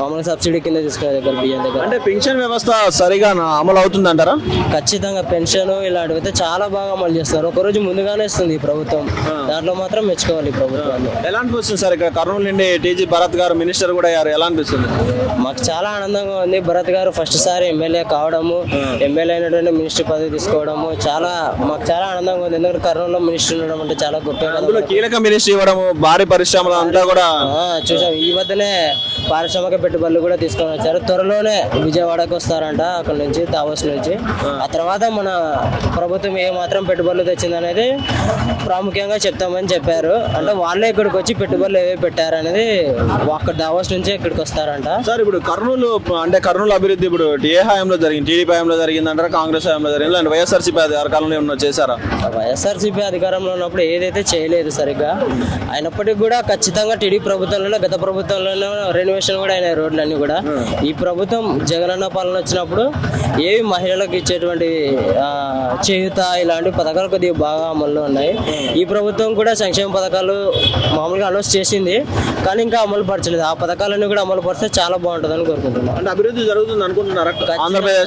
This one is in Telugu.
మామూలుగా సబ్సిడీ కింద తీసుకునే దగ్గర బియ్యం దగ్గర. అంటే పెన్షన్ వ్యవస్థ సరిగా అమలు అవుతుందంటారా? ఖచ్చితంగా పెన్షన్ ఇలాంటివి అయితే చాలా బాగా అమలు చేస్తారు. ఒకరోజు ముందుగానే ఇస్తుంది ఈ ప్రభుత్వం. దాంట్లో మాత్రం మెచ్చుకోవాలి ఈ ప్రభుత్వాన్ని. ఎలా అనిపిస్తుంది సార్ ఇక్కడ కర్నూలు నుండి టీజీ భరత్ గారు మినిస్టర్ కూడా అయ్యారు, ఎలా అనిపిస్తుంది? మాకు చాలా ఆనందంగా ఉంది. భరత్ గారు ఫస్ట్ సారి ఎమ్మెల్యే కావడము, ఎమ్మెల్యే అయినటువంటి మినిస్టర్ పదవి తీసుకోవడము మాకు చాలా ఆనందంగా ఉంది. ఎందుకంటే కర్నూలులో మినిస్టర్ ఉండడం అంటే చాలా గొప్ప. అందులో కీలక మినిస్టర్ ఇవ్వడము, భారీ పరిశ్రమలు అంతా కూడా చూసాం. ఈ మధ్యనే పారిశ్రామిక పెట్టుబడులు కూడా తీసుకొని వచ్చారు. త్వరలోనే విజయవాడకు వస్తారంట అక్కడ నుంచి, దావోస్ నుంచి. ఆ తర్వాత మన ప్రభుత్వం ఏ మాత్రం పెట్టుబడులు తెచ్చిందనేది ప్రాముఖ్యంగా చెప్తామని చెప్పారు. అంటే వాళ్ళే ఇక్కడికి వచ్చి పెట్టుబడులు ఏవే పెట్టారు అనేది అక్కడ దావోస్ నుంచి ఇక్కడికి వస్తారంట. సార్ ఇప్పుడు కర్నూలు అభివృద్ధి ఇప్పుడు ఏ హయాంలో జరిగింది? టీడీపీ హయాంలో జరిగింది అంటారా, కాంగ్రెస్ హయాంలో జరిగింది, లేదంటే వైఎస్ఆర్సీపీ అధికారంలో ఏమన్నా చేశారా? వైఎస్ఆర్సీపీ అధికారంలో ఉన్నప్పుడు ఏదైతే చేయలేదు సరిగ్గా, అయినప్పటికీ కూడా ఖచ్చితంగా టీడీపీ ప్రభుత్వంలోనే, గత ప్రభుత్వంలోనే రెనోవేషన్ కూడా అయినాయి రోడ్లన్నీ కూడా. ఈ ప్రభుత్వం జగనన్న పాలన వచ్చినప్పుడు ఏవి మహిళలకు ఇచ్చేటువంటి చేయూత ఇలాంటి పథకాలు కొద్దిగా బాగా అమల్లో ఉన్నాయి. ఈ ప్రభుత్వం కూడా సంక్షేమ పథకాలు మామూలుగా అనౌన్స్ చేసింది, కానీ ఇంకా అమలు పరచలేదు. ఆ పథకాలన్నీ కూడా అమలు పరిస్తే చాలా బాగుంటుందని కోరుకుంటున్నాను. అంటే అభివృద్ధి జరుగుతుంది అనుకుంటున్నారా ఆంధ్రప్రదేశ్?